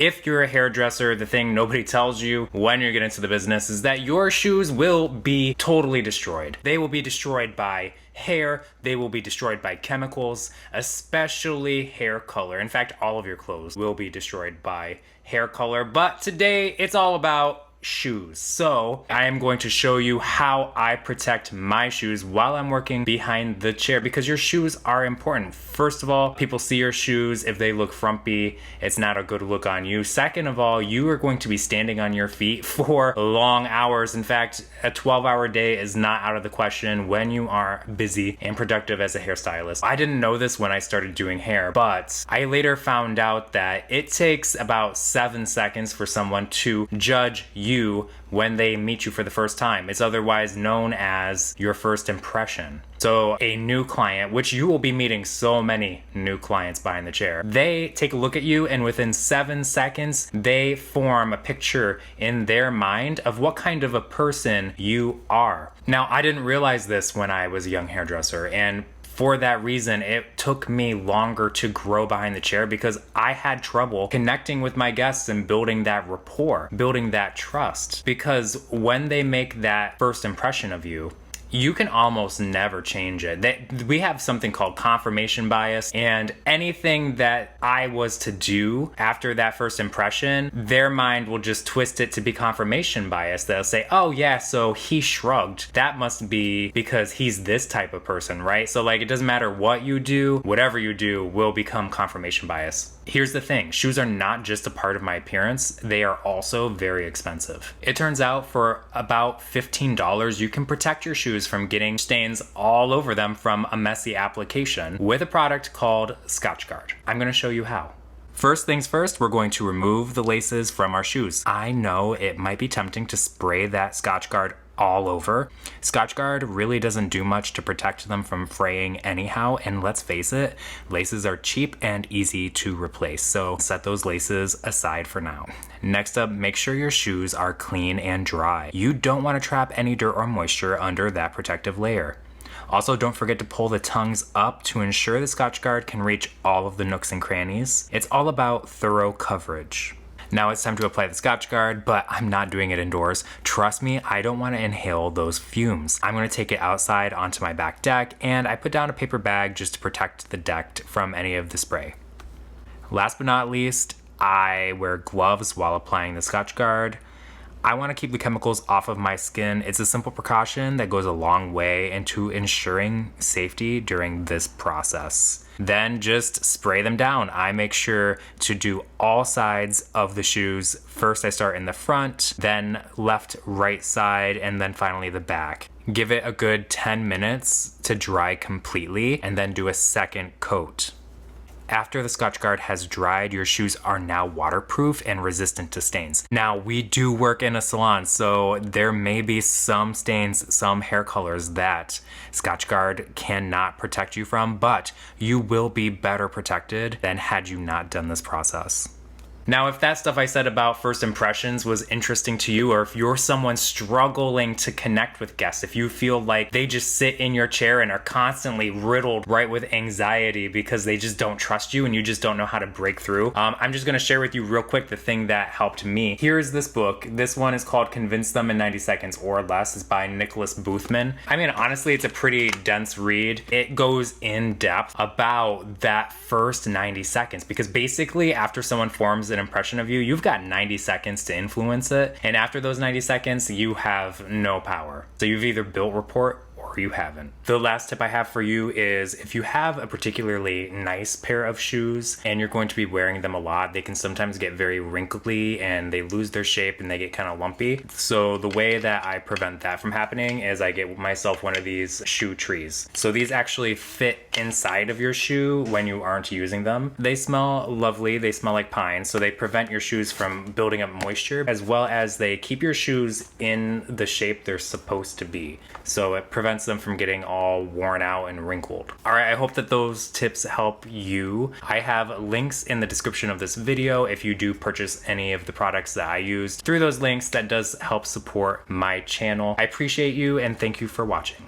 If you're a hairdresser, the thing nobody tells you when you get into the business is that your shoes will be totally destroyed. They will be destroyed by hair, they will be destroyed by chemicals, especially hair color. In fact, all of your clothes will be destroyed by hair color, but today it's all about shoes. So I am going to show you how I protect my shoes while I'm working behind the chair, because your shoes are important. First of all, people see your shoes. If they look frumpy, it's not a good look on you. Second of all, you are going to be standing on your feet for long hours. In fact, a 12-hour day is not out of the question when you are busy and productive as a hairstylist. I didn't know this when I started doing hair, but I later found out that it takes about 7 seconds for someone to judge you when they meet you for the first time. It's otherwise known as your first impression. So a new client, which you will be meeting so many new clients behind the chair, they take a look at you and within 7 seconds, they form a picture in their mind of what kind of a person you are. Now, I didn't realize this when I was a young hairdresser, and for that reason, it took me longer to grow behind the chair because I had trouble connecting with my guests and building that rapport, building that trust. Because when they make that first impression of you, you can almost never change it. We have something called confirmation bias, and anything that I was to do after that first impression, their mind will just twist it to be confirmation bias. They'll say, oh yeah, so he shrugged. That must be because he's this type of person, right? So like, it doesn't matter what you do, whatever you do will become confirmation bias. Here's the thing, shoes are not just a part of my appearance, they are also very expensive. It turns out for about $15, you can protect your shoes from getting stains all over them from a messy application with a product called Scotchgard. I'm gonna show you how. First things first, we're going to remove the laces from our shoes. I know it might be tempting to spray that Scotchgard all over. Scotchgard really doesn't do much to protect them from fraying anyhow, and let's face it, laces are cheap and easy to replace, so set those laces aside for now. Next up, make sure your shoes are clean and dry. You don't want to trap any dirt or moisture under that protective layer. Also, don't forget to pull the tongues up to ensure the Scotchgard can reach all of the nooks and crannies. It's all about thorough coverage. Now it's time to apply the Scotchgard, but I'm not doing it indoors. Trust me, I don't want to inhale those fumes. I'm going to take it outside onto my back deck, and I put down a paper bag just to protect the deck from any of the spray. Last but not least, I wear gloves while applying the Scotchgard. I want to keep the chemicals off of my skin. It's a simple precaution that goes a long way into ensuring safety during this process. Then just spray them down. I make sure to do all sides of the shoes. First I start in the front, then left, right side, and then finally the back. Give it a good 10 minutes to dry completely, and then do a second coat. After the Scotchgard has dried, your shoes are now waterproof and resistant to stains. Now, we do work in a salon, so there may be some stains, some hair colors that Scotchgard cannot protect you from, but you will be better protected than had you not done this process. Now, if that stuff I said about first impressions was interesting to you, or if you're someone struggling to connect with guests, if you feel like they just sit in your chair and are constantly riddled right with anxiety because they just don't trust you and you just don't know how to break through, I'm just gonna share with you real quick the thing that helped me. Here's this book. This one is called Convince Them in 90 Seconds or Less. It's by Nicholas Boothman. I mean, honestly, it's a pretty dense read. It goes in depth about that first 90 seconds because basically after someone forms an impression of you, you've got 90 seconds to influence it, and after those 90 seconds you have no power. So you've either built rapport or you haven't. The last tip I have for you is if you have a particularly nice pair of shoes and you're going to be wearing them a lot, they can sometimes get very wrinkly and they lose their shape and they get kind of lumpy. So the way that I prevent that from happening is I get myself one of these shoe trees. So these actually fit inside of your shoe when you aren't using them. They smell lovely, they smell like pine, so they prevent your shoes from building up moisture as well as they keep your shoes in the shape they're supposed to be. So it prevents them from getting all worn out and wrinkled. All right, I hope that those tips help you. I have links in the description of this video if you do purchase any of the products that I used. Through those links, that does help support my channel. I appreciate you and thank you for watching.